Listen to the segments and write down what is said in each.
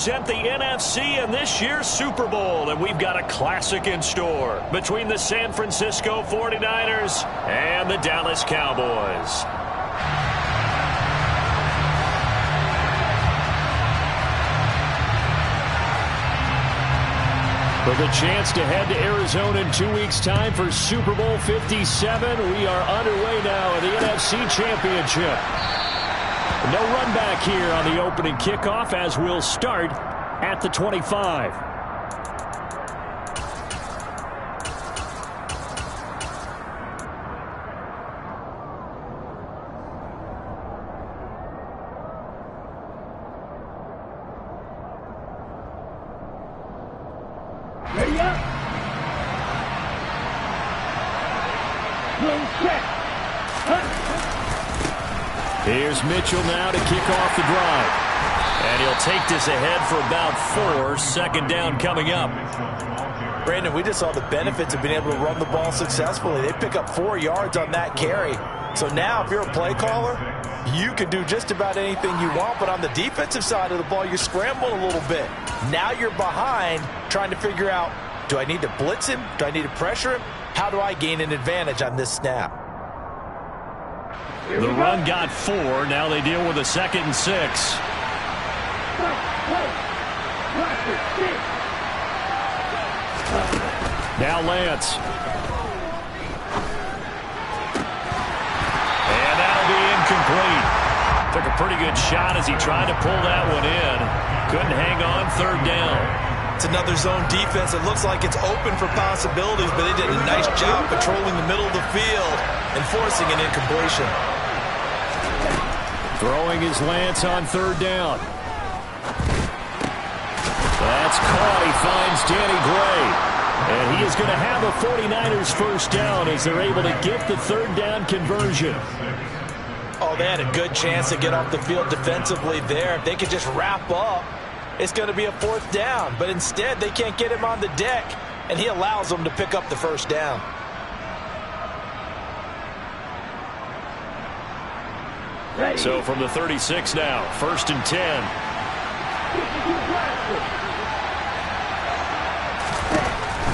Present the NFC in this year's Super Bowl, and we've got a classic in store between the San Francisco 49ers and the Dallas Cowboys. With a chance to head to Arizona in 2 weeks' time for Super Bowl 57, we are underway now in the NFC Championship. No run back here on the opening kickoff as we'll start at the 25. Ready up. Here's Mitchell now to kick off the drive. And he'll take this ahead for about 4. Second down coming up. Brandon, we just saw the benefits of being able to run the ball successfully. They pick up 4 yards on that carry. So now if you're a play caller, you can do just about anything you want. But on the defensive side of the ball, you're scrambling a little bit. Now you're behind trying to figure out, do I need to blitz him? Do I need to pressure him? How do I gain an advantage on this snap? The run got 4. Now they deal with a 2nd and 6. Now Lance. And that'll be incomplete. Took a pretty good shot as he tried to pull that one in. Couldn't hang on. 3rd down. It's another zone defense. It looks like it's open for possibilities, but they did a nice job patrolling the middle of the field and forcing an incompletion. Throwing his Lance on 3rd down. That's caught. He finds Danny Gray. And he is going to have a 49ers first down as they're able to get the 3rd down conversion. Oh, they had a good chance to get off the field defensively there. If they could just wrap up, it's going to be a 4th down. But instead, they can't get him on the deck, and he allows them to pick up the first down. So from the 36 now, 1st and 10.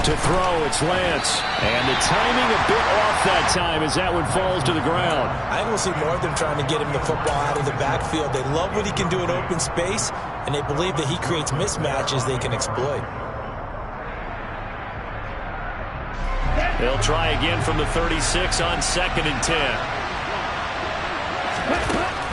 To throw, it's Lance. And the timing a bit off that time as that one falls to the ground. I think we'll see more of them trying to get him the football out of the backfield. They love what he can do in open space, and they believe that he creates mismatches they can exploit. They'll try again from the 36 on 2nd and 10.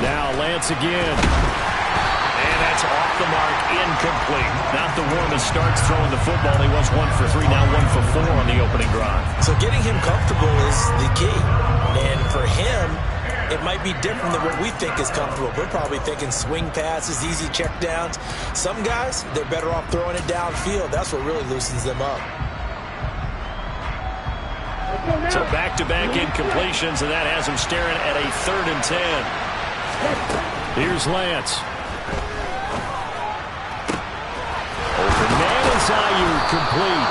Now Lance again. And that's off the mark, incomplete. Not the warmest starts throwing the football. He was 1 for 3, now 1 for 4 on the opening drive. So getting him comfortable is the key. And for him, it might be different than what we think is comfortable. We're probably thinking swing passes, easy checkdowns. Some guys, they're better off throwing it downfield. That's what really loosens them up. So back-to-back incompletions, and that has him staring at a 3rd and 10. Here's Lance. Open man is Ayuk, complete.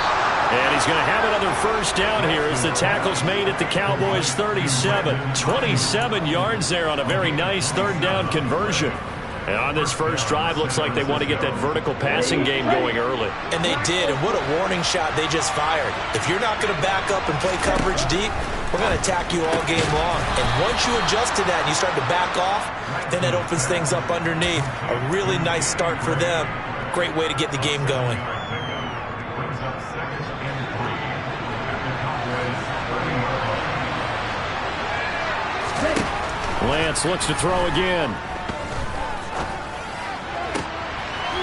And he's going to have another first down here as the tackle's made at the Cowboys 37. 27 yards there on a very nice 3rd down conversion. And on this first drive, looks like they want to get that vertical passing game going early. And they did, and what a warning shot they just fired. If you're not going to back up and play coverage deep, we're going to attack you all game long. And once you adjust to that and you start to back off, then that opens things up underneath. A really nice start for them. Great way to get the game going. Lance looks to throw again.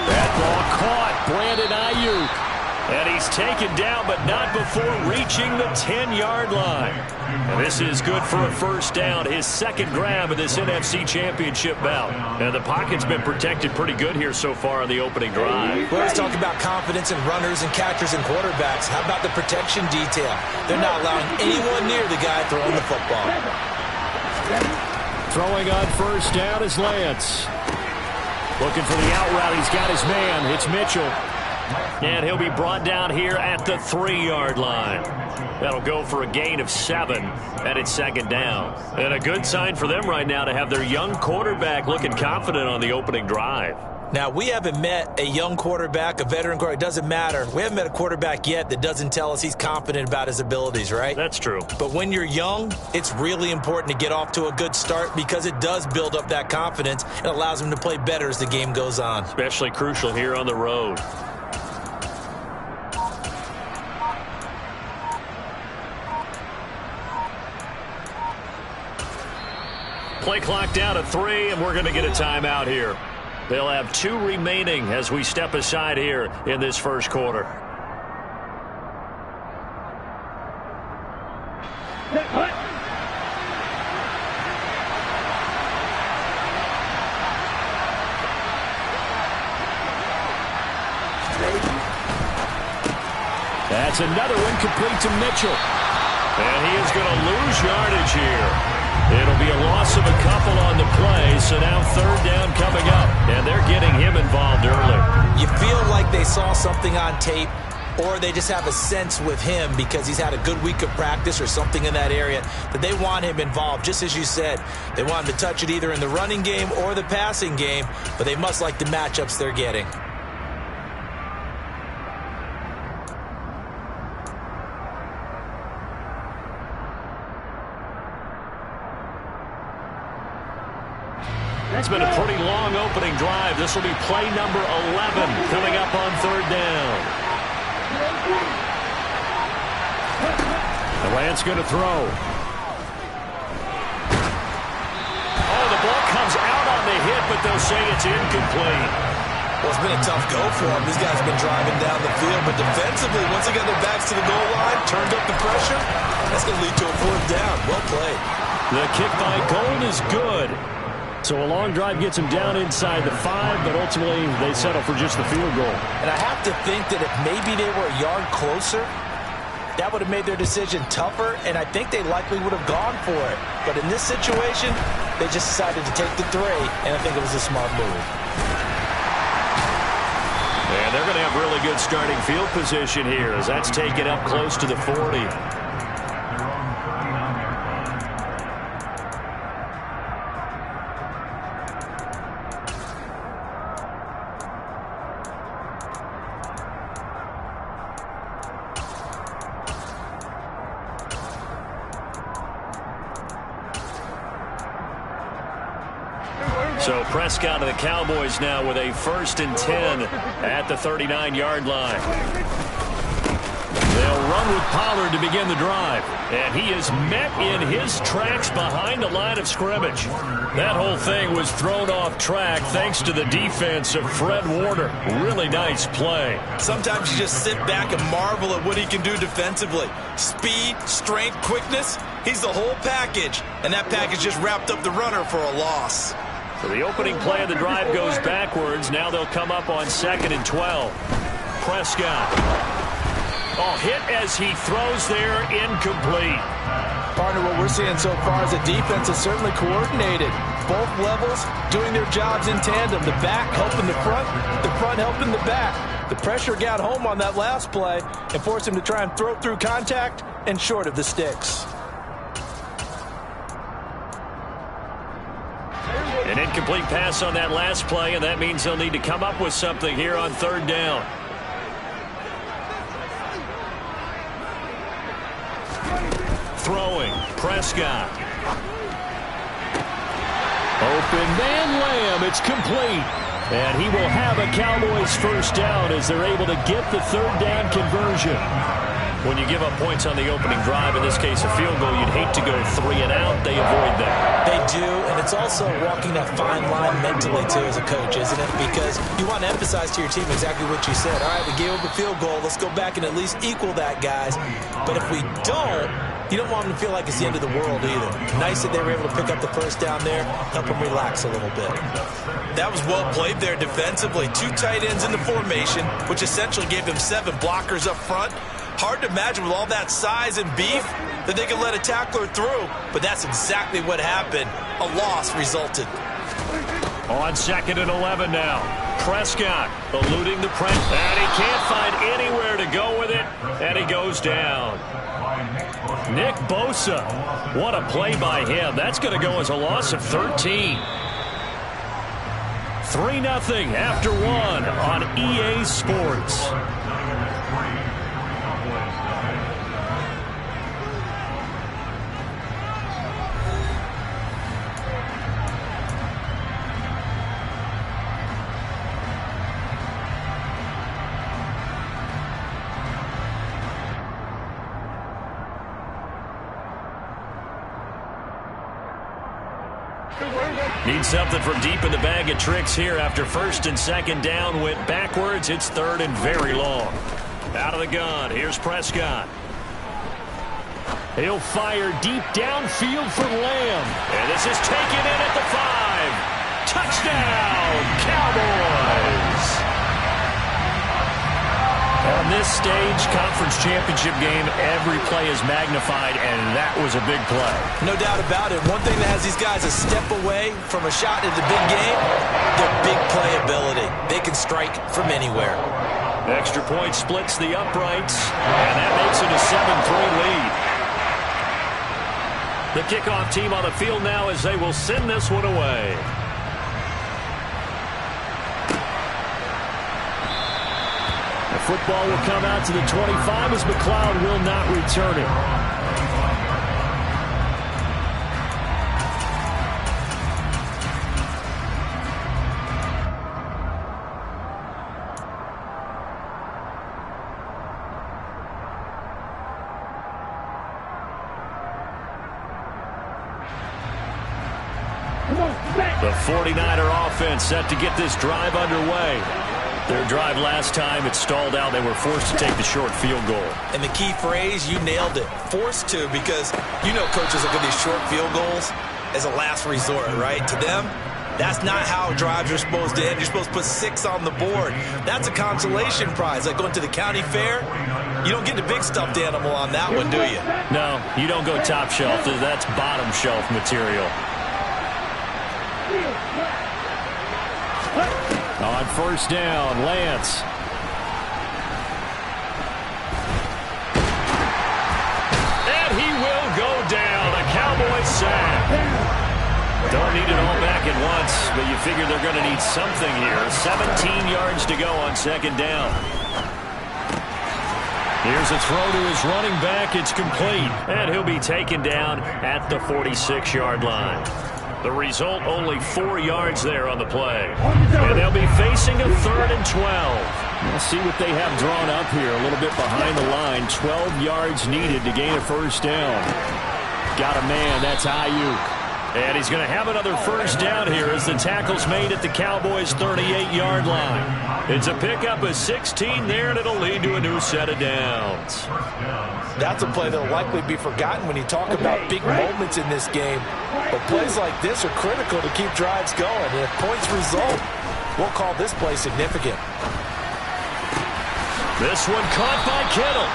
That ball caught. Brandon Ayuk. And he's taken down, but not before reaching the 10-yard line. And this is good for a first down. His 2nd grab of this NFC Championship bout. And the pocket's been protected pretty good here so far on the opening drive. We always talk about confidence in runners and catchers and quarterbacks. How about the protection detail? They're not allowing anyone near the guy throwing the football. Throwing on first down is Lance. Looking for the out route. He's got his man. It's Mitchell. And he'll be brought down here at the 3-yard line. That'll go for a gain of 7, and it's 2nd down. And a good sign for them right now to have their young quarterback looking confident on the opening drive. Now, we haven't met a young quarterback, a veteran quarterback. It doesn't matter. We haven't met a quarterback yet that doesn't tell us he's confident about his abilities, right? That's true. But when you're young, it's really important to get off to a good start because it does build up that confidence and allows him to play better as the game goes on. Especially crucial here on the road. Play clock down to 3, and we're going to get a timeout here. They'll have 2 remaining as we step aside here in this first quarter. That's another incomplete to Mitchell. And he is going to lose yardage here. It'll be a loss of a couple on the play, so now third down coming up, and they're getting him involved early. You feel like they saw something on tape, or they just have a sense with him because he's had a good week of practice or something in that area that they want him involved. Just as you said, they want him to touch it either in the running game or the passing game, but they must like the matchups they're getting. It's been a pretty long opening drive. This will be play number 11 coming up on third down. The Lance going to throw. Oh, the ball comes out on the hit, but they'll say it's incomplete. Well, it's been a tough go for him. These guys have been driving down the field, but defensively, once they got their backs to the goal line, turned up the pressure, that's going to lead to a fourth down. Well played. The kick by Gold is good. So a long drive gets them down inside the 5, but ultimately they settle for just the field goal. And I have to think that if maybe they were a yard closer, that would have made their decision tougher, and I think they likely would have gone for it. But in this situation, they just decided to take the 3, and I think it was a smart move. And they're going to have really good starting field position here as that's taken up close to the 40. So Prescott and the Cowboys now with a 1st and 10 at the 39-yard line. They'll run with Pollard to begin the drive. And he is met in his tracks behind the line of scrimmage. That whole thing was thrown off track thanks to the defense of Fred Warner. Really nice play. Sometimes you just sit back and marvel at what he can do defensively. Speed, strength, quickness, he's the whole package. And that package just wrapped up the runner for a loss. So the opening play of the drive goes backwards. Now they'll come up on 2nd and 12. Prescott. Oh, hit as he throws there, incomplete. Partner, what we're seeing so far is the defense is certainly coordinated. Both levels doing their jobs in tandem. The back helping the front helping the back. The pressure got home on that last play and forced him to try and throw through contact and short of the sticks. An incomplete pass on that last play, and that means they'll need to come up with something here on third down. Throwing, Prescott. Open man Lamb, it's complete. And he will have a Cowboys first down as they're able to get the third down conversion. When you give up points on the opening drive, in this case a field goal, you'd hate to go 3 and out. They avoid that. They do, and it's also walking that fine line mentally, too, as a coach, isn't it? Because you want to emphasize to your team exactly what you said. All right, we gave up a field goal. Let's go back and at least equal that, guys. But if we don't, you don't want them to feel like it's the end of the world either. Nice that they were able to pick up the first down there, help them relax a little bit. That was well played there defensively. 2 tight ends in the formation, which essentially gave them 7 blockers up front. Hard to imagine with all that size and beef that they could let a tackler through, but that's exactly what happened. A loss resulted. On 2nd and 11 now. Prescott eluding the press, and he can't find anywhere to go with it, and he goes down. Nick Bosa, what a play by him. That's going to go as a loss of 13. 3-0 after 1 on EA Sports. Need something from deep in the bag of tricks here after first and second down went backwards. It's third and very long. Out of the gun, here's Prescott. He'll fire deep downfield for Lamb. And this is taken in at the 5. Touchdown, Cowboys! On this stage, conference championship game, every play is magnified, and that was a big play. No doubt about it. One thing that has these guys a step away from a shot at the big game, their big play ability. They can strike from anywhere. Extra point splits the uprights, and that makes it a 7-3 lead. The kickoff team on the field now as they will send this one away. Football will come out to the 25 as McLeod will not return it. The 49er offense set to get this drive underway. Their drive last time, it stalled out. They were forced to take the short field goal. And the key phrase, you nailed it. Forced to, because you know coaches look at these short field goals as a last resort, right? To them, that's not how drives are supposed to end. You're supposed to put 6 on the board. That's a consolation prize. Like going to the county fair, you don't get the big stuffed animal on that one, do you? No, you don't go top shelf. That's bottom shelf material. On first down, Lance. And he will go down. A Cowboys sack. Don't need it all back at once, but you figure they're going to need something here. 17 yards to go on second down. Here's a throw to his running back. It's complete. And he'll be taken down at the 46-yard line. The result, only 4 yards there on the play. And they'll be facing a 3rd and 12. We'll see what they have drawn up here. A little bit behind the line. 12 yards needed to gain a first down. Got a man. That's Ayuk. And he's going to have another first down here as the tackle's made at the Cowboys' 38-yard line. It's a pickup of 16 there, and it'll lead to a new set of downs. That's a play that will likely be forgotten when you talk about big moments in this game. But plays like this are critical to keep drives going. And if points result, we'll call this play significant. This one caught by Kittle.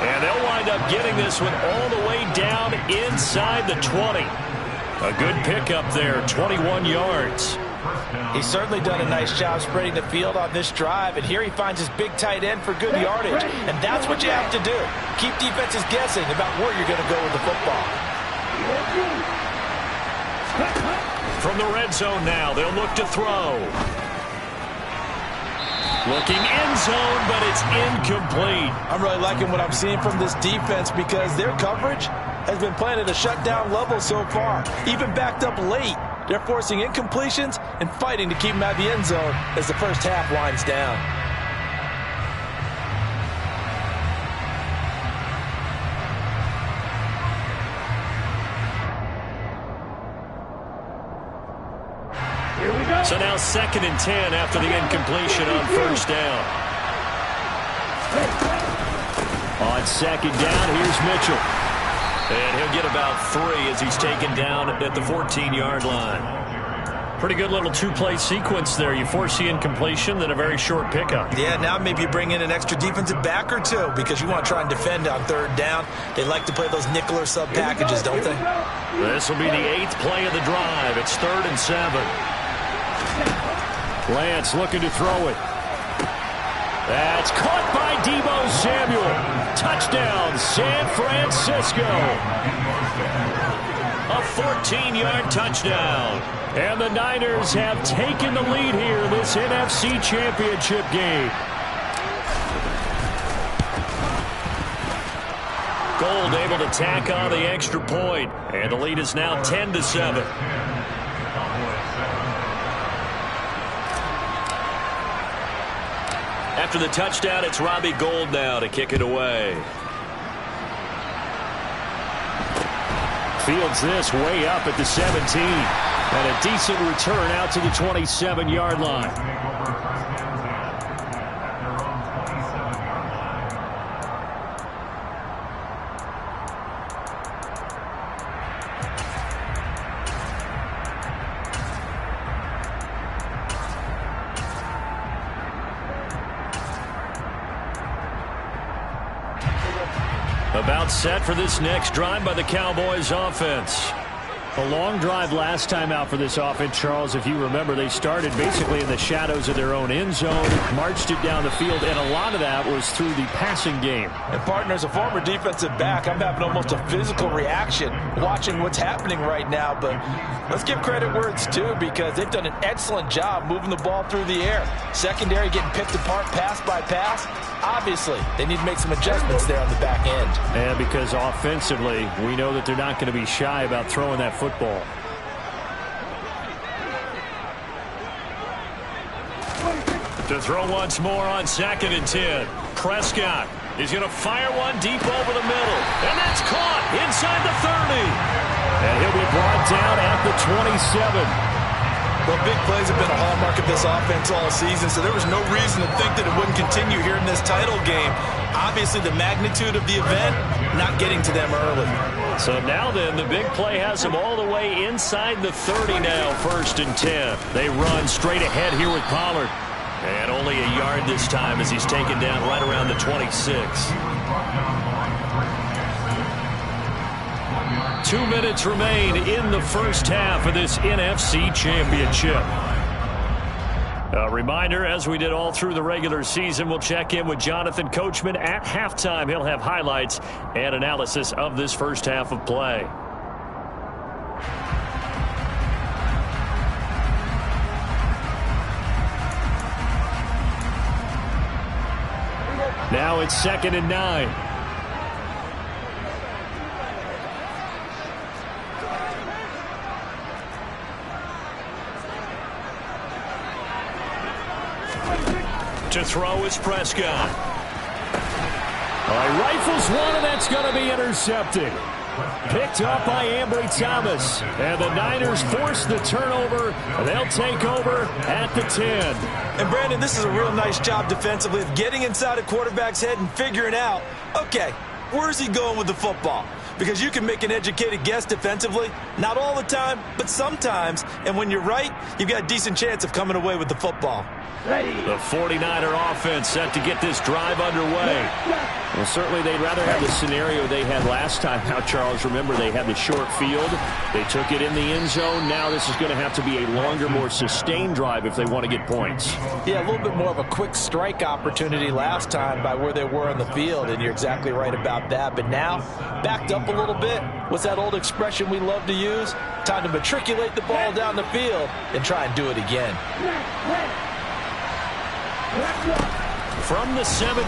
And they'll wind up getting this one all the way down inside the 20. A good pickup there, 21 yards. He's certainly done a nice job spreading the field on this drive, and here he finds his big tight end for good yardage. And that's what you have to do. Keep defenses guessing about where you're going to go with the football. From the red zone now, they'll look to throw. Looking end zone, but it's incomplete. I'm really liking what I'm seeing from this defense because their coverage has been playing at a shutdown level so far. Even backed up late, they're forcing incompletions and fighting to keep them out of the end zone as the first half winds down. So now 2nd and 10 after the incompletion on first down. On second down, here's Mitchell. And he'll get about 3 as he's taken down at the 14-yard line. Pretty good little 2-play sequence there. You force the incompletion, then a very short pickup. Yeah, now maybe you bring in an extra defensive back or two because you want to try and defend on 3rd down. They like to play those nickel or sub packages, don't they? This will be the 8th play of the drive. It's 3rd and 7. Lance looking to throw it. That's caught by Deebo Samuel. Touchdown, San Francisco. A 14-yard touchdown. And the Niners have taken the lead here in this NFC Championship game. Gold able to tack on the extra point, and the lead is now 10-7. After the touchdown, it's Robbie Gould now to kick it away. Fields this way up at the 17. And a decent return out to the 27-yard line. About set for this next drive by the Cowboys offense. A long drive last time out for this offense, Charles. If you remember, they started basically in the shadows of their own end zone, marched it down the field, and a lot of that was through the passing game. And, partner, as a former defensive back, I'm having almost a physical reaction watching what's happening right now. But let's give credit where it's due, because they've done an excellent job moving the ball through the air. Secondary getting picked apart pass by pass. Obviously, they need to make some adjustments there on the back end. And because offensively, we know that they're not going to be shy about throwing that football. To throw once more on 2nd and 10. Prescott is going to fire one deep over the middle. And that's caught inside the 30. And he'll be brought down at the 27. Well, big plays have been a hallmark of this offense all season, so there was no reason to think that it wouldn't continue here in this title game. Obviously, the magnitude of the event not getting to them early. So now then, the big play has them all the way inside the 30 now, 1st and 10. They run straight ahead here with Pollard. And only a yard this time as he's taken down right around the 26. 2 minutes remain in the first half of this NFC Championship. A reminder, as we did all through the regular season, we'll check in with Jonathan Coachman at halftime. He'll have highlights and analysis of this first half of play. Now it's 2nd and 9. To throw is Prescott. Rifles one, and that's going to be intercepted. Picked up by Ambry Thomas. And the Niners force the turnover. They'll take over at the 10. And, Brandon, this is a real nice job defensively of getting inside a quarterback's head and figuring out, okay, where's he going with the football? Because you can make an educated guess defensively. Not all the time, but sometimes. And when you're right, you've got a decent chance of coming away with the football. The 49er offense set to get this drive underway. Well, certainly they'd rather have the scenario they had last time. Now, Charles, remember, they had the short field. They took it in the end zone. Now this is going to have to be a longer, more sustained drive if they want to get points. Yeah, a little bit more of a quick strike opportunity last time by where they were on the field, and you're exactly right about that. But now, backed up a little bit. What's that old expression we love to use? Time to matriculate the ball down the field and try and do it again. From the 17,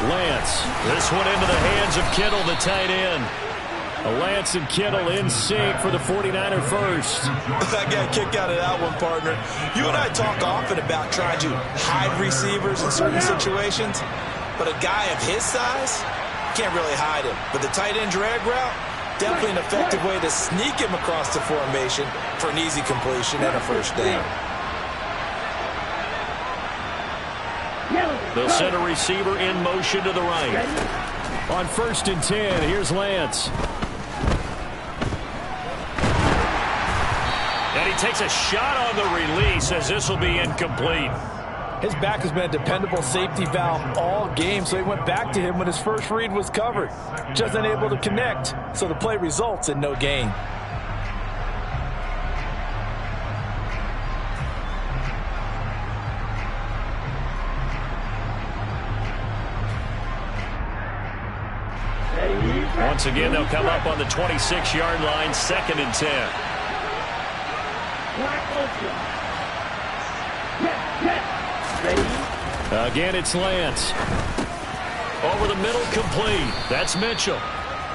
Lance. This one into the hands of Kittle, the tight end. Lance and Kittle in sync for the 49er first. I got a kick out of that one, partner. You and I talk often about trying to hide receivers in certain situations, but a guy of his size can't really hide him. But the tight end drag route, definitely an effective way to sneak him across the formation for an easy completion and a first down. They'll send a receiver in motion to the right. On 1st and 10, here's Lance. And he takes a shot on the release as this will be incomplete. His back has been a dependable safety valve all game, so he went back to him when his first read was covered. Just unable to connect, so the play results in no gain. Once again, they'll come up on the 26-yard line, 2nd and 10. Again, it's Lance. Over the middle, complete. That's Mitchell.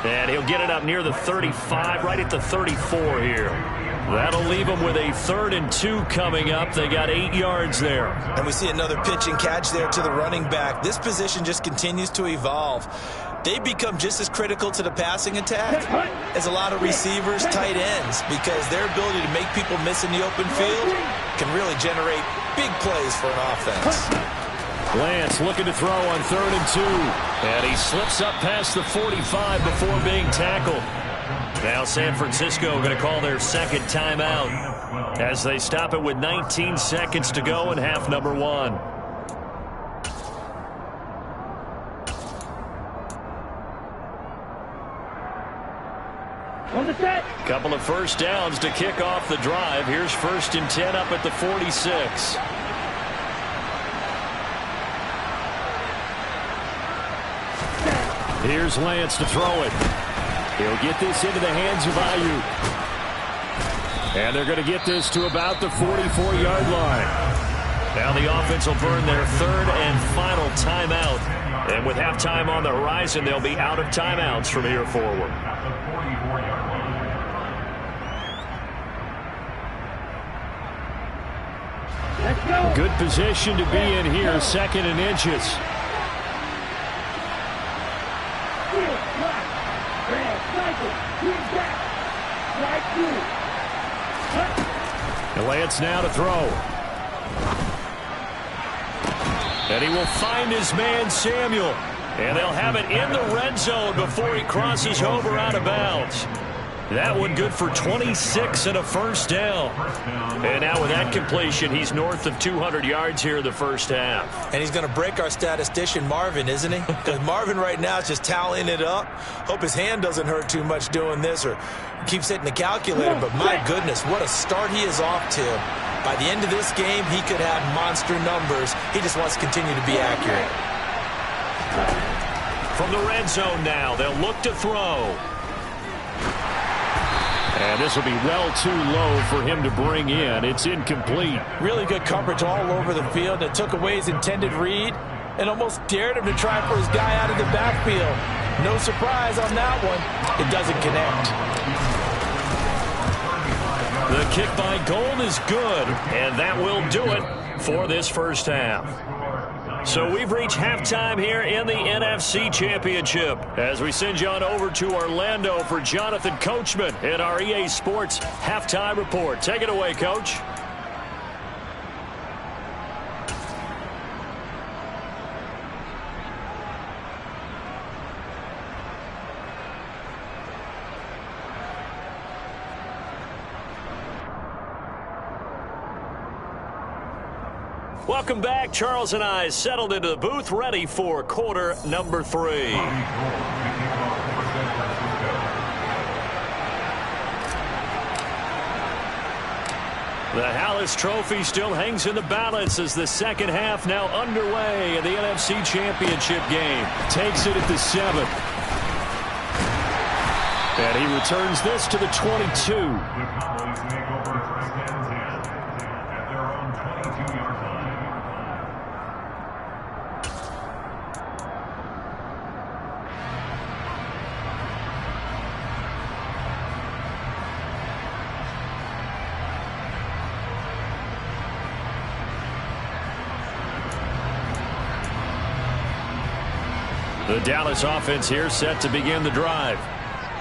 And he'll get it up near the 35, right at the 34 here. That'll leave them with a 3rd and 2 coming up. They got 8 yards there. And we see another pitch and catch there to the running back. This position just continues to evolve. They become just as critical to the passing attack as a lot of receivers, tight ends, because their ability to make people miss in the open field can really generate big plays for an offense. Lance looking to throw on 3rd and 2. And he slips up past the 45 before being tackled. Now San Francisco going to call their 2nd timeout as they stop it with 19 seconds to go in half number 1. On the set. Couple of first downs to kick off the drive. Here's 1st and 10 up at the 46. Here's Lance to throw it. He'll get this into the hands of Ayuk. And they're going to get this to about the 44-yard line. Now the offense will burn their 3rd and final timeout. And with halftime on the horizon, they'll be out of timeouts from here forward. Let's go. Good position to be in here, 2nd and inches. Lance now to throw. And he will find his man, Samuel. And they'll have it in the red zone before he crosses over out of bounds. That one good for 26 and a first down. And now with that completion, he's north of 200 yards here in the first half. And he's going to break our statistician, Marvin, isn't he? Because Marvin right now is just tallying it up. Hope his hand doesn't hurt too much doing this or keeps hitting the calculator. But my goodness, what a start he is off to. By the end of this game, he could have monster numbers. He just wants to continue to be accurate. From the red zone now, they'll look to throw. And this will be well too low for him to bring in. It's incomplete. Really good coverage all over the field. It took away his intended read and almost dared him to try for his guy out of the backfield. No surprise on that one. It doesn't connect. The kick by Gold is good, and that will do it for this first half. So we've reached halftime here in the NFC Championship as we send you on over to Orlando for Jonathan Coachman in our EA Sports Halftime Report. Take it away, Coach. Welcome back. Charles and I settled into the booth, ready for quarter number 3. The Hallis Trophy still hangs in the balance as the second half now underway in the NFC Championship game. Takes it at the 7. And he returns this to the 22. The Dallas offense here set to begin the drive.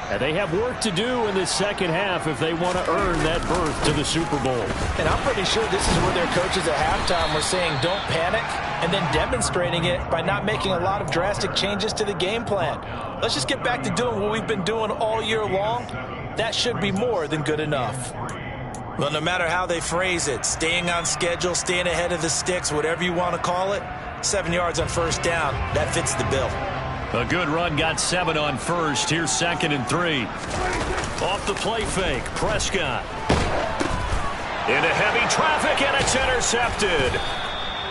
And they have work to do in the second half if they want to earn that berth to the Super Bowl. And I'm pretty sure this is where their coaches at halftime were saying don't panic and then demonstrating it by not making a lot of drastic changes to the game plan. Let's just get back to doing what we've been doing all year long. That should be more than good enough. Well, no matter how they phrase it, staying on schedule, staying ahead of the sticks, whatever you want to call it, 7 yards on first down, that fits the bill. A good run, got 7 on first. Here's 2nd and 3. Off the play fake, Prescott. Into heavy traffic, and it's intercepted.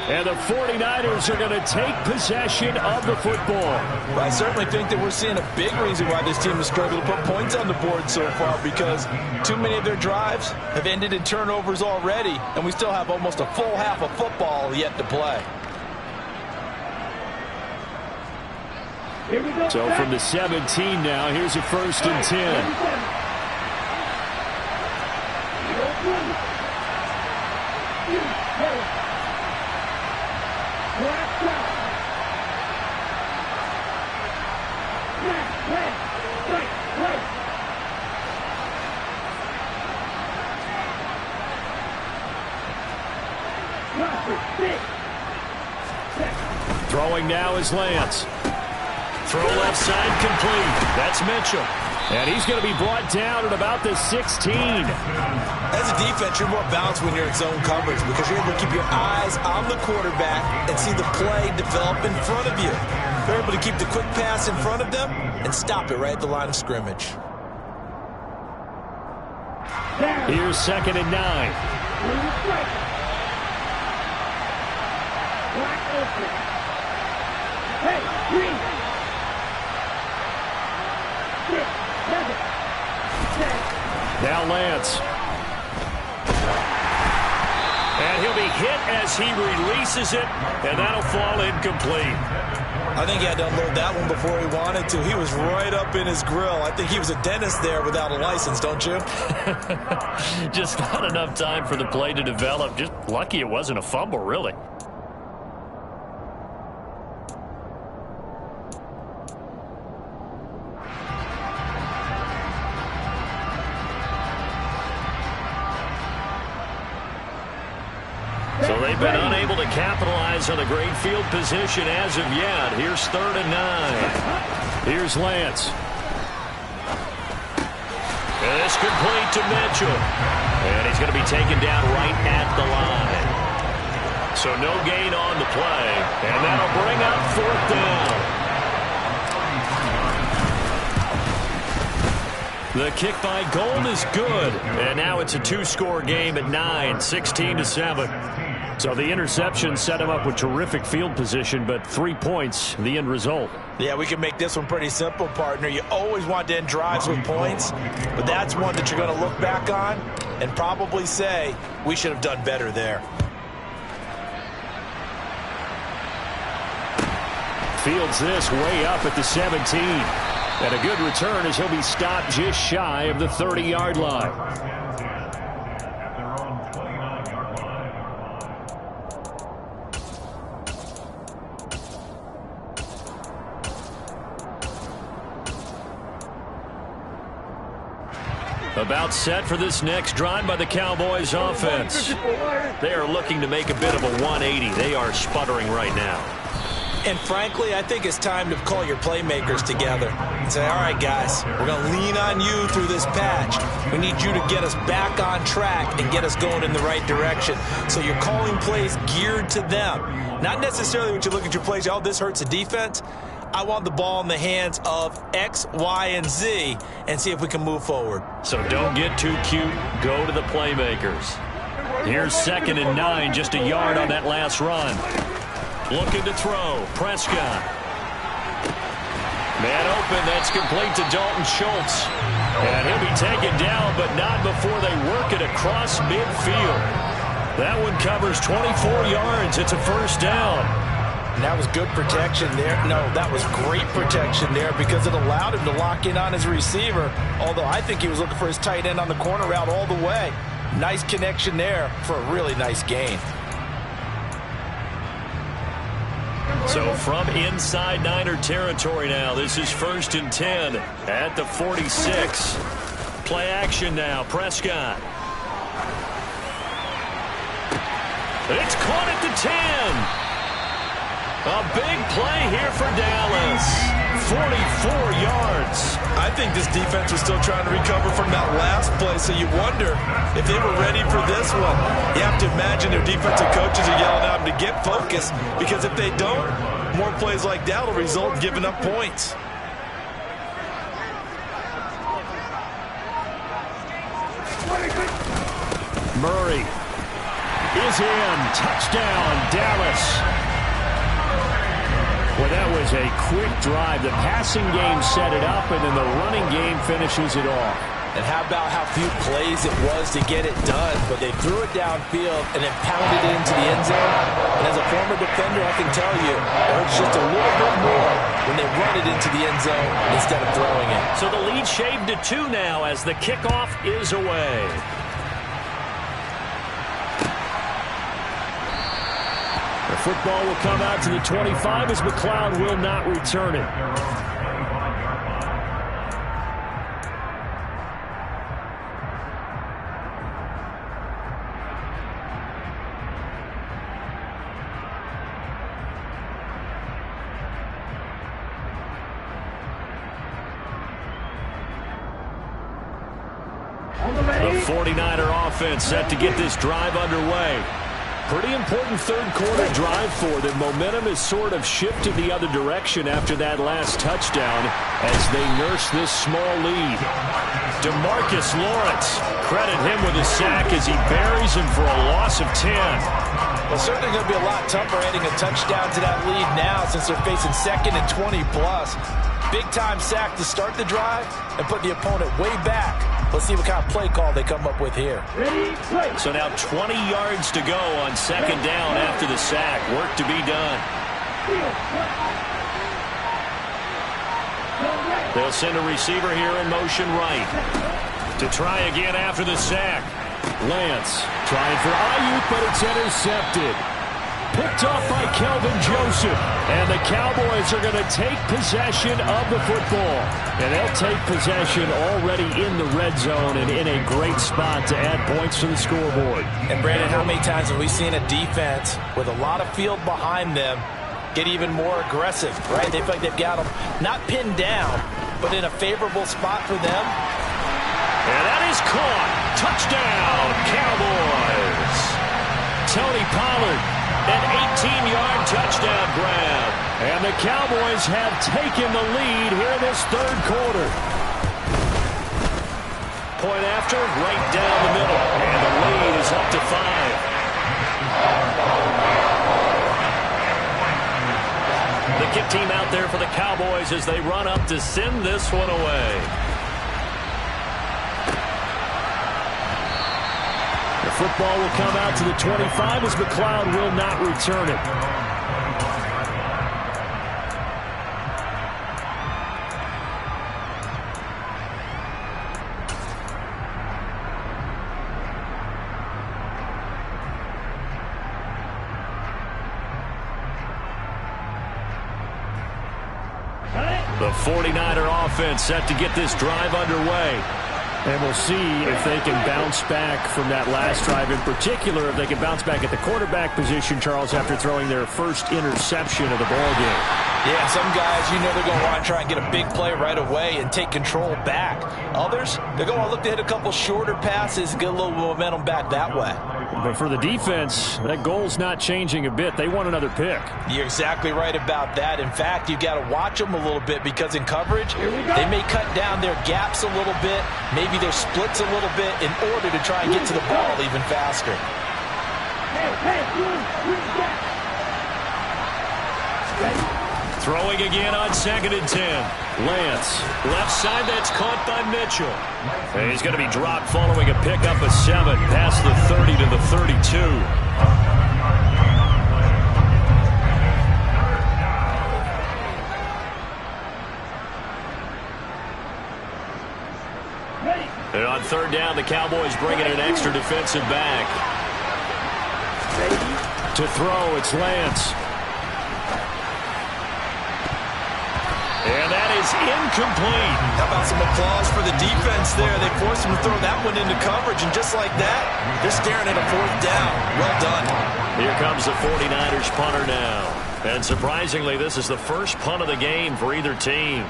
And the 49ers are going to take possession of the football. Well, I certainly think that we're seeing a big reason why this team has struggled to put points on the board so far, because too many of their drives have ended in turnovers already, and we still have almost a full half of football yet to play. So from the 17 now, here's a 1st and 10. Throwing now is Lance. Throw left side complete. That's Mitchell. And he's going to be brought down at about the 16. As a defense, you're more balanced when you're in zone coverage because you're able to keep your eyes on the quarterback and see the play develop in front of you. You're able to keep the quick pass in front of them and stop it right at the line of scrimmage. Here's 2nd and 9. Now Lance. And he'll be hit as he releases it, and that'll fall incomplete. I think he had to unload that one before he wanted to. He was right up in his grill. I think he was a dentist there without a license, don't you? Just not enough time for the play to develop. Just lucky it wasn't a fumble, really. So they've been unable to capitalize on the great field position as of yet. Here's 3rd and 9. Here's Lance. And this complete to Mitchell. And he's going to be taken down right at the line. So no gain on the play. And that'll bring up 4th down. The kick by Gold is good. And now it's a 2-score game at 9, 16-7. So the interception set him up with terrific field position, but 3 points, the end result. Yeah, we can make this one pretty simple, partner. You always want to end drives with points, but that's one that you're going to look back on and probably say, we should have done better there. Fields this way up at the 17. And a good return as he'll be stopped just shy of the 30-yard line. About set for this next drive by the Cowboys offense. They are looking to make a bit of a 180. They are sputtering right now. And frankly, I think it's time to call your playmakers together and say, all right, guys, we're going to lean on you through this patch. We need you to get us back on track and get us going in the right direction. So you're calling plays geared to them. Not necessarily when you look at your plays, oh, this hurts the defense. I want the ball in the hands of X, Y, and Z and see if we can move forward. So don't get too cute. Go to the playmakers. Here's 2nd and 9, just a yard on that last run. Looking to throw. Prescott. Man open. That's complete to Dalton Schultz. And he'll be taken down, but not before they work it across midfield. That one covers 24 yards. It's a 1st down. And that was good protection there. No, that was great protection there because it allowed him to lock in on his receiver, although I think he was looking for his tight end on the corner route all the way. Nice connection there for a really nice gain. So from inside Niner territory now, this is 1st and 10 at the 46. Play action now, Prescott. It's caught at the 10. A big play here for Dallas. 44 yards. I think this defense was still trying to recover from that last play, so you wonder if they were ready for this one. You have to imagine their defensive coaches are yelling at them to get focused, because if they don't, more plays like that will result in giving up points. Murray. is in. Touchdown, Dallas. Well, that was a quick drive. The passing game set it up, and then the running game finishes it off. And how about how few plays it was to get it done, but they threw it downfield and then pounded it into the end zone. And as a former defender, I can tell you, it hurts just a little bit more when they run it into the end zone instead of throwing it. So the lead shaved to 2 now as the kickoff is away. The football will come out to the 25 as McLeod will not return it. The 49er offense set to get this drive underway. Pretty important third-quarter drive for them. Momentum has sort of shifted the other direction after that last touchdown as they nurse this small lead. DeMarcus Lawrence, credit him with a sack as he buries him for a loss of 10. Well, certainly going to be a lot tougher adding a touchdown to that lead now since they're facing 2nd and 20-plus. Big-time sack to start the drive and put the opponent way back. Let's see what kind of play call they come up with here. So now 20 yards to go on 2nd down after the sack. Work to be done. They'll send a receiver here in motion right. To try again after the sack. Lance trying for Ayuk, but it's intercepted. Picked off by Kelvin Joseph. And the Cowboys are going to take possession of the football. And they'll take possession already in the red zone and in a great spot to add points to the scoreboard. And, Brandon, how many times have we seen a defense with a lot of field behind them get even more aggressive, right? They feel like they've got them not pinned down, but in a favorable spot for them. And that is caught. Touchdown, Cowboys. Tony Pollard. An 18-yard touchdown grab. And the Cowboys have taken the lead here in this third quarter. Point after, right down the middle. And the lead is up to 5. The kick team out there for the Cowboys as they run up to send this one away. The football will come out to the 25 as McLeod will not return it. The 49er offense set to get this drive underway. And we'll see if they can bounce back from that last drive. In particular, if they can bounce back at the quarterback position, Charles, after throwing their first interception of the ballgame. Yeah, some guys, you know they're going to want to try and get a big play right away and take control back. Others, they're going to look to hit a couple shorter passes and get a little momentum back that way. But for the defense, that goal's not changing a bit. They want another pick. You're exactly right about that. In fact, you've got to watch them a little bit because in coverage, they may cut down their gaps a little bit, maybe their splits a little bit in order to try and get to the ball even faster. Throwing again on 2nd and 10. Lance, left side, that's caught by Mitchell. And he's going to be dropped following a pickup of 7 past the 30 to the 32. And on 3rd down, the Cowboys bring in an extra defensive back. To throw, it's Lance. And that is incomplete. How about some applause for the defense there? They forced him to throw that one into coverage, and just like that, they're staring at a 4th down. Well done. Here comes the 49ers punter now. And surprisingly, this is the first punt of the game for either team.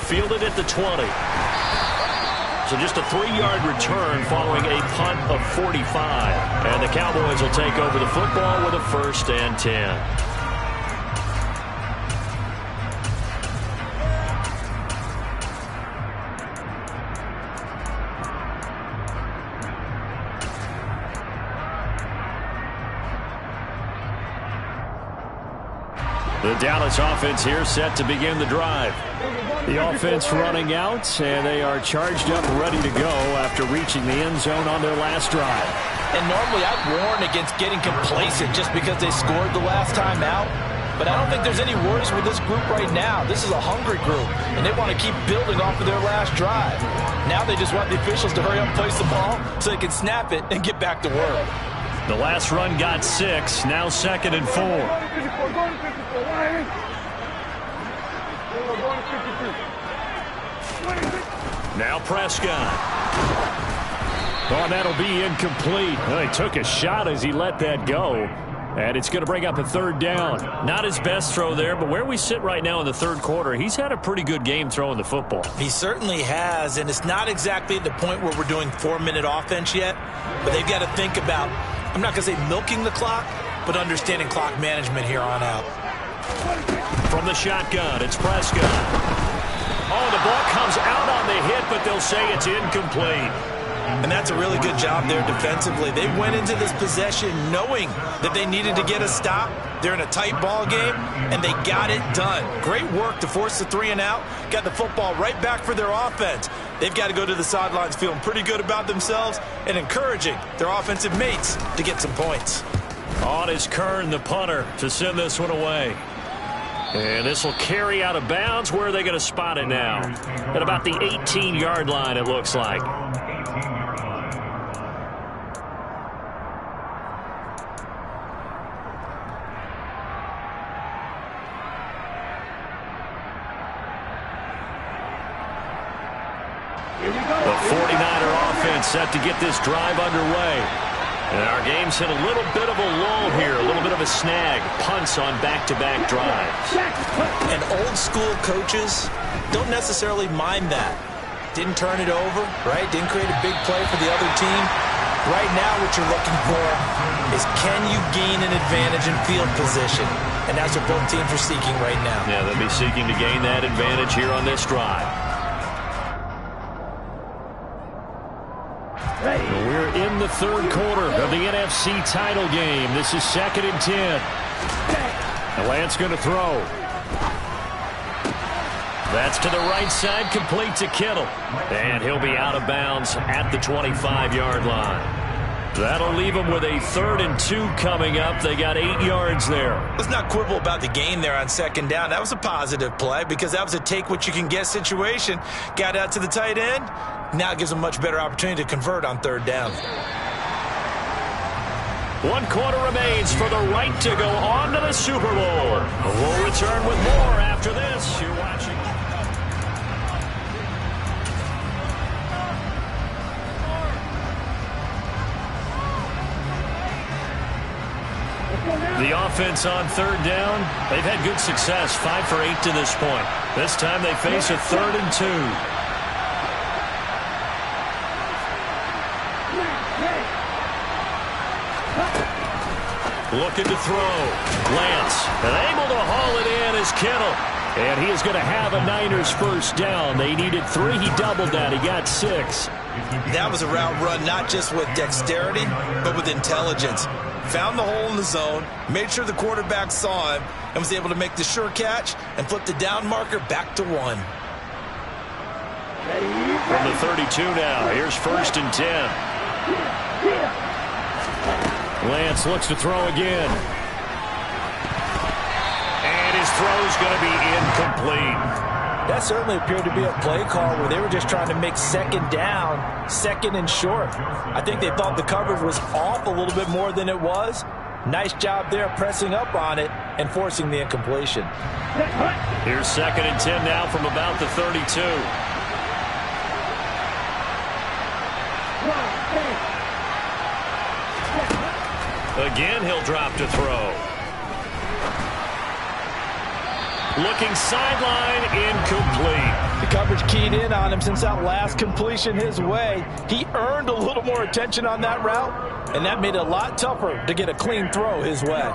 Fielded at the 20. So just a 3-yard return following a punt of 45. And the Cowboys will take over the football with a 1st and 10. The Dallas offense here set to begin the drive. The offense running out, and they are charged up ready to go after reaching the end zone on their last drive. And normally I'd warn against getting complacent just because they scored the last time out. But I don't think there's any worries with this group right now. This is a hungry group, and they want to keep building off of their last drive. Now they just want the officials to hurry up and place the ball so they can snap it and get back to work. The last run got 6, now 2nd and 4. Now Prescott. Oh, that'll be incomplete. Well, he took a shot as he let that go. And it's going to bring up a 3rd down. Not his best throw there, but where we sit right now in the 3rd quarter, he's had a pretty good game throwing the football. He certainly has, and it's not exactly at the point where we're doing 4-minute offense yet, but they've got to think about, I'm not going to say milking the clock, but understanding clock management here on out. From the shotgun, it's Prescott. Oh, the ball comes out on the hit, but they'll say it's incomplete. And that's a really good job there defensively. They went into this possession knowing that they needed to get a stop. They're in a tight ball game, and they got it done. Great work to force the 3 and out. Got the football right back for their offense. They've got to go to the sidelines feeling pretty good about themselves and encouraging their offensive mates to get some points. On is Kern, the punter, to send this one away. And this will carry out of bounds. Where are they going to spot it now? At about the 18-yard line, it looks like. The 49er offense set to get this drive underway. And our game's hit a little bit of a lull here, a little bit of a snag. Punts on back-to-back drives. And old-school coaches don't necessarily mind that. Didn't turn it over, right? Didn't create a big play for the other team. Right now what you're looking for is can you gain an advantage in field position? And that's what both teams are seeking right now. Yeah, they'll be seeking to gain that advantage here on this drive. We're in the 3rd quarter of the NFC title game. This is 2nd and 10. And Lance going to throw. That's to the right side, complete to Kittle. And he'll be out of bounds at the 25-yard line. That'll leave them with a 3rd and 2 coming up. They got 8 yards there. Let's not quibble about the gain there on 2nd down. That was a positive play because that was a take-what-you-can-get situation. Got out to the tight end. Now it gives them a much better opportunity to convert on 3rd down. 1 quarter remains for the right to go on to the Super Bowl. We'll return with more after this. You're watching. The offense on 3rd down, they've had good success, 5 for 8 to this point. This time they face a 3rd and 2. Looking to throw. Lance, and able to haul it in is Kittle. And he is going to have a Niners 1st down. They needed 3. He doubled that. He got 6. That was a route run not just with dexterity, but with intelligence. Found the hole in the zone, made sure the quarterback saw him, and was able to make the sure catch and flip the down marker back to 1. From the 32 now, here's 1st and 10. Lance looks to throw again. And his throw's going to be incomplete. That certainly appeared to be a play call where they were just trying to make 2nd down, 2nd and short. I think they thought the coverage was off a little bit more than it was. Nice job there pressing up on it and forcing the incompletion. Here's 2nd and 10 now from about the 32. Again, he'll drop to throw. Looking sideline, incomplete. The coverage keyed in on him since that last completion his way. He earned a little more attention on that route, and that made it a lot tougher to get a clean throw his way.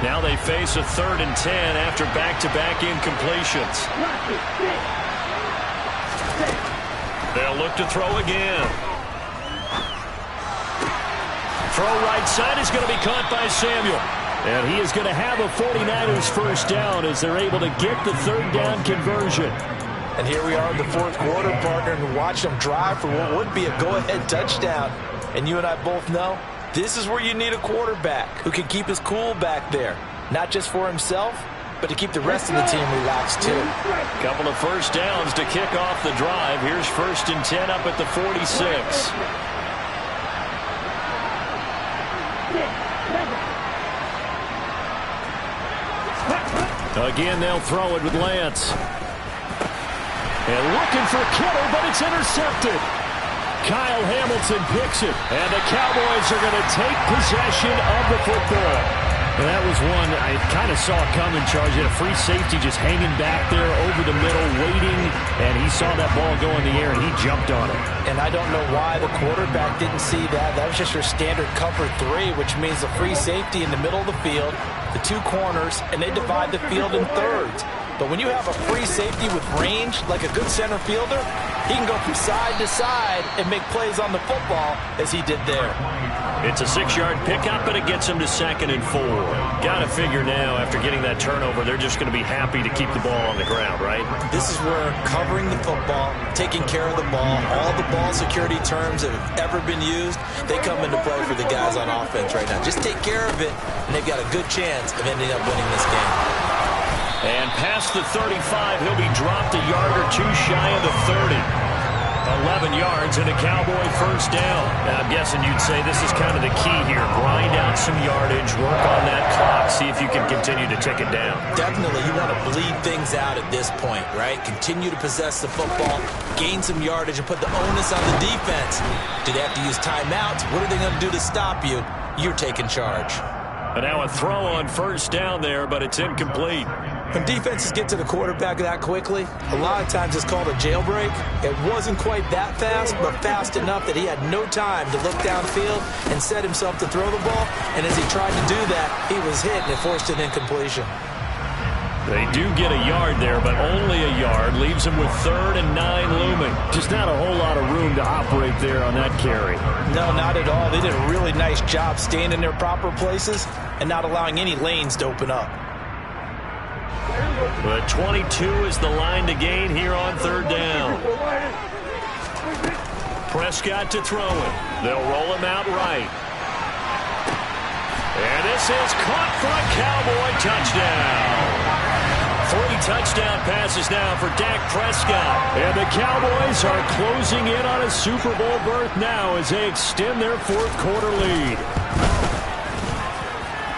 Now they face a 3rd and 10 after back-to-back incompletions. They'll look to throw again. Throw right side is going to be caught by Samuel. And he is going to have a 49ers first down as they're able to get the third down conversion. And here we are in the fourth quarter, partner, and watch them drive for what would be a go-ahead touchdown. And you and I both know this is where you need a quarterback who can keep his cool back there, not just for himself, but to keep the rest of the team relaxed too. Couple of first downs to kick off the drive. Here's 1st and 10 up at the 46. Again, they'll throw it with Lance. And looking for Kittle, but it's intercepted. Kyle Hamilton picks it, and the Cowboys are going to take possession of the football. And that was one I kind of saw coming, Charles. You had a free safety just hanging back there over the middle, waiting, and he saw that ball go in the air, and he jumped on it. And I don't know why the quarterback didn't see that. That was just your standard cover 3, which means a free safety in the middle of the field, the 2 corners, and they divide the field in thirds. But when you have a free safety with range, like a good center fielder, he can go from side to side and make plays on the football as he did there. It's a 6-yard pickup, and it gets him to 2nd and 4. Got to figure now, after getting that turnover, they're just going to be happy to keep the ball on the ground, right? This is where covering the football, taking care of the ball, all the ball security terms that have ever been used, they come into play for the guys on offense right now. Just take care of it, and they've got a good chance of ending up winning this game. And past the 35, he'll be dropped a yard or 2 shy of the 30. 11 yards and a Cowboy first down. Now, I'm guessing you'd say this is kind of the key here. Grind out some yardage, work on that clock, see if you can continue to tick it down. Definitely, you want to bleed things out at this point, right? Continue to possess the football, gain some yardage, and put the onus on the defense. Do they have to use timeouts? What are they going to do to stop you? You're taking charge. And now a throw on first down there, but it's incomplete. When defenses get to the quarterback that quickly, a lot of times it's called a jailbreak. It wasn't quite that fast, but fast enough that he had no time to look downfield and set himself to throw the ball. And as he tried to do that, he was hit, and it forced an incompletion. They do get a yard there, but only a yard. Leaves them with 3rd and 9 looming. Just not a whole lot of room to operate there on that carry. No, not at all. They did a really nice job staying in their proper places and not allowing any lanes to open up. But 22 is the line to gain here on 3rd down. Prescott to throw it. They'll roll him out right. And this is caught for a Cowboy touchdown. 3 touchdown passes now for Dak Prescott. And the Cowboys are closing in on a Super Bowl berth now as they extend their 4th quarter lead.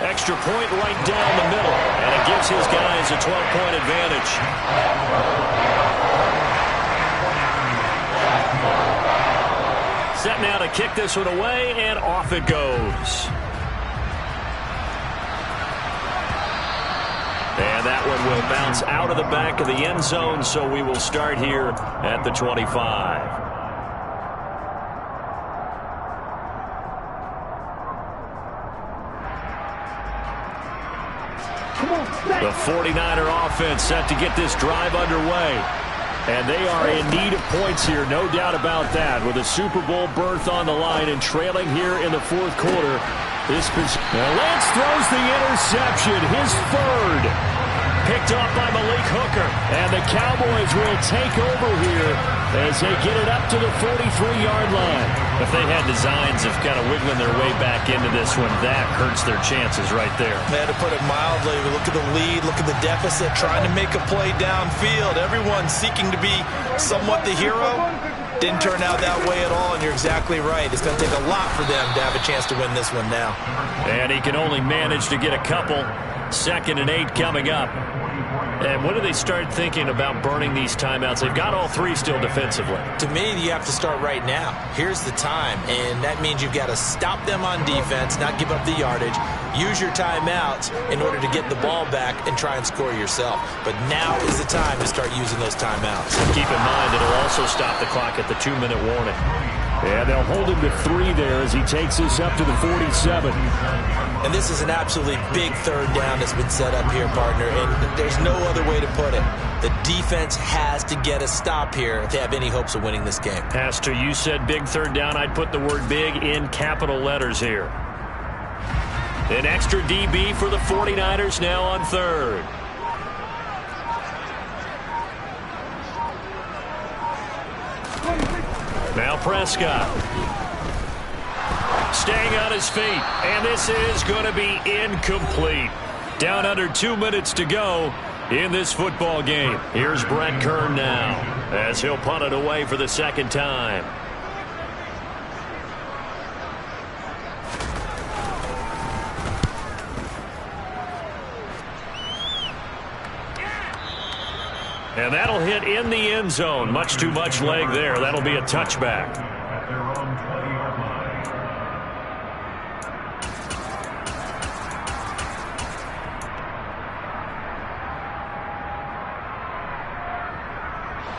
Extra point right down the middle, and it gives his guys a 12-point advantage. Set now to kick this one away, and off it goes. And that one will bounce out of the back of the end zone, so we will start here at the 25. The 49er offense set to get this drive underway. And they are in need of points here, no doubt about that. With a Super Bowl berth on the line and trailing here in the 4th quarter. Lance throws the interception, his 3rd. Picked off by Malik Hooker. And the Cowboys will take over here as they get it up to the 43-yard line. If they had designs of kind of wiggling their way back into this one, that hurts their chances right there. Man, to put it mildly, look at the lead, look at the deficit, trying to make a play downfield. Everyone seeking to be somewhat the hero. Didn't turn out that way at all, and you're exactly right. It's going to take a lot for them to have a chance to win this one now. And he can only manage to get a couple. 2nd and 8 coming up. And when do they start thinking about burning these timeouts? They've got all 3 still defensively. To me, you have to start right now. Here's the time, and that means you've got to stop them on defense, not give up the yardage, use your timeouts in order to get the ball back and try and score yourself. But now is the time to start using those timeouts. Keep in mind, it'll also stop the clock at the 2-minute warning. And they'll hold him to 3 there as he takes this up to the 47. And this is an absolutely big 3rd down that's been set up here, partner, and there's no other way to put it. The defense has to get a stop here if they have any hopes of winning this game. Pastor, you said big 3rd down. I'd put the word big in capital letters here. An extra DB for the 49ers now on third. Now Prescott. Staying on his feet. And this is going to be incomplete. Down under 2 minutes to go in this football game. Here's Brent Kern now as he'll punt it away for the second time. And that'll hit in the end zone. Much too much leg there. That'll be a touchback.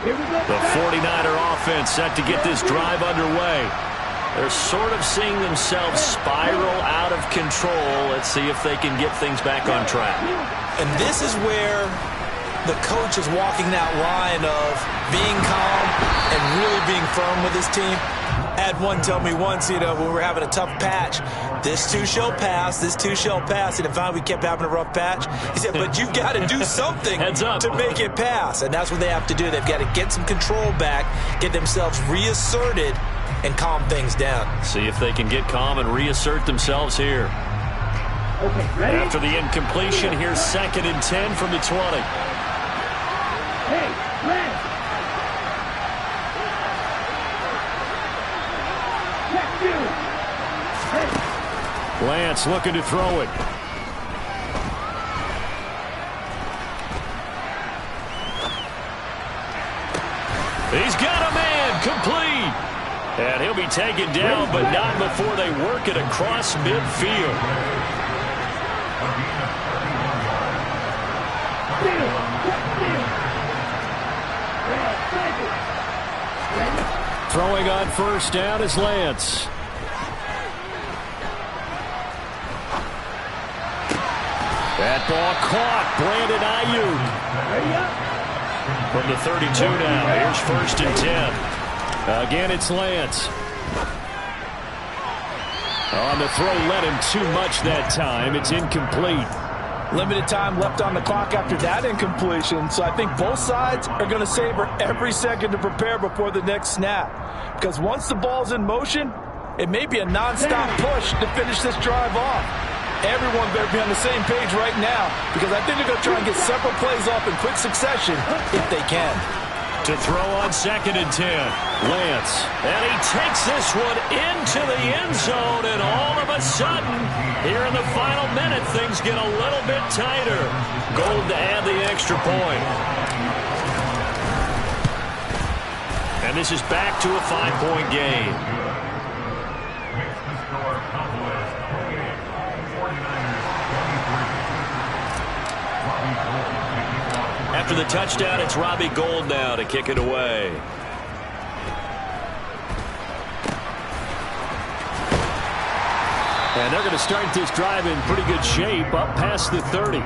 The 49er offense set to get this drive underway. They're sort of seeing themselves spiral out of control. Let's see if they can get things back on track. And this is where the coach is walking that line of being calm and really being firm with his team. I had one tell me once, when we were having a tough patch, this too shall pass, this too shall pass. And finally we kept having a rough patch. He said, but you've got to do something to make it pass. And that's what they have to do. They've got to get some control back, get themselves reasserted, and calm things down. See if they can get calm and reassert themselves here. Okay, ready? After the incompletion, here's 2nd and 10 from the 20. Hey, Lance! Check you! Hey. Lance looking to throw it. He's got a man, complete. And he'll be taken down, but not before they work it across midfield. Throwing on first down is Lance. That ball caught. Brandon Ayuk. From the 32 now. Here's 1st and 10. Again, it's Lance. On the throw, led him too much that time. It's incomplete. Limited time left on the clock after that incompletion, so I think both sides are going to savor every second to prepare before the next snap. Because once the ball's in motion, it may be a nonstop push to finish this drive off. Everyone better be on the same page right now, because I think they're going to try and get several plays off in quick succession if they can. To throw on 2nd and 10, Lance. And he takes this one into the end zone, and all of a sudden, here in the final minute, things get a little bit tighter. Gold to add the extra point. And this is back to a 5-point game. After the touchdown, it's Robbie Gould now to kick it away. And they're going to start this drive in pretty good shape, up past the 30.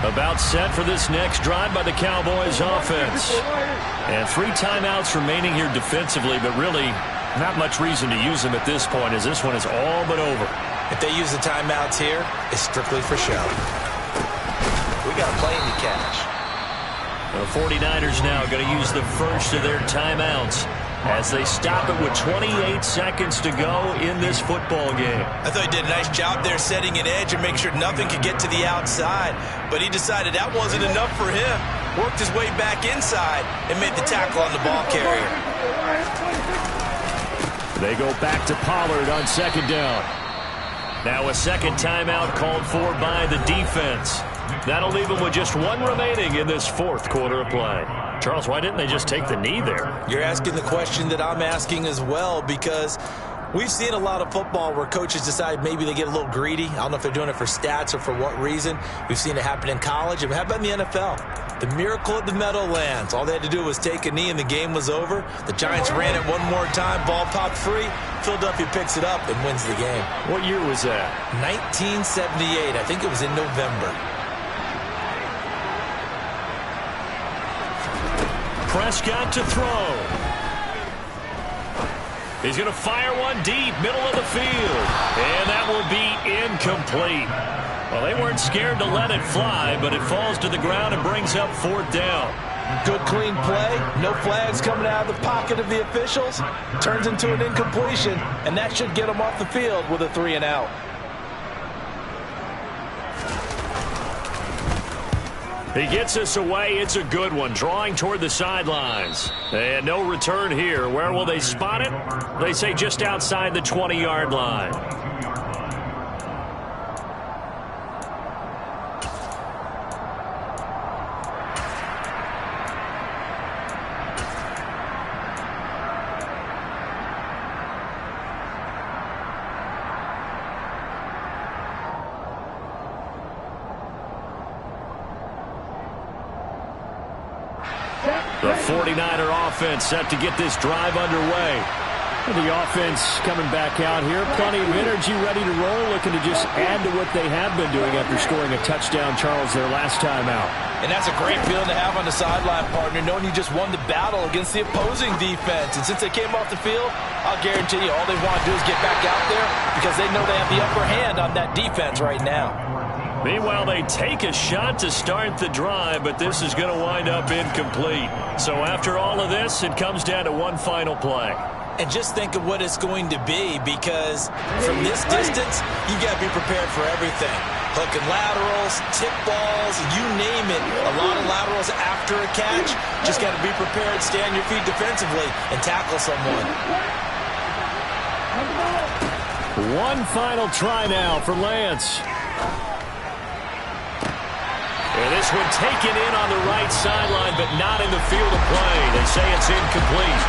About set for this next drive by the Cowboys offense. And 3 timeouts remaining here defensively, but really not much reason to use them at this point, as this one is all but over. If they use the timeouts here, it's strictly for show. We got a plane to catch. The 49ers now going to use the first of their timeouts as they stop it with 28 seconds to go in this football game. I thought he did a nice job there setting an edge and making sure nothing could get to the outside. But he decided that wasn't enough for him. Worked his way back inside and made the tackle on the ball carrier. They go back to Pollard on 2nd down. Now a second timeout called for by the defense. That'll leave them with just 1 remaining in this 4th quarter of play. Charles, why didn't they just take the knee there? You're asking the question that I'm asking as well, because we've seen a lot of football where coaches decide maybe they get a little greedy. I don't know if they're doing it for stats or for what reason. We've seen it happen in college. And how about in the NFL? The miracle of the Meadowlands. All they had to do was take a knee and the game was over. The Giants ran it one more time. Ball popped free. Philadelphia picks it up and wins the game. What year was that? 1978. I think it was in November. Prescott to throw. He's going to fire one deep, middle of the field. And that will be incomplete. Well, they weren't scared to let it fly, but it falls to the ground and brings up 4th down. Good, clean play. No flags coming out of the pocket of the officials. Turns into an incompletion, and that should get them off the field with a 3-and-out. He gets us away. It's a good one. Drawing toward the sidelines. And no return here. Where will they spot it? They say just outside the 20-yard line. The 49er offense set to get this drive underway. The offense coming back out here. Plenty of energy, ready to roll, looking to just add to what they have been doing after scoring a touchdown, Charles, their last time out. And that's a great feeling to have on the sideline, partner, knowing you just won the battle against the opposing defense. And since they came off the field, I'll guarantee you all they want to do is get back out there because they know they have the upper hand on that defense right now. Meanwhile, they take a shot to start the drive, but this is going to wind up incomplete. So after all of this, it comes down to one final play. And just think of what it's going to be, because from this distance, you got to be prepared for everything. Hook and laterals, tip balls, you name it. A lot of laterals after a catch. Just got to be prepared, stay on your feet defensively, and tackle someone. One final try now for Lance. And this one taken in on the right sideline, but not in the field of play. They say it's incomplete.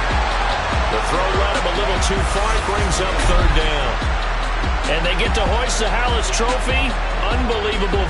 The throw led him a little too far. It brings up 3rd down. And they get to hoist the Hallis Trophy. Unbelievable.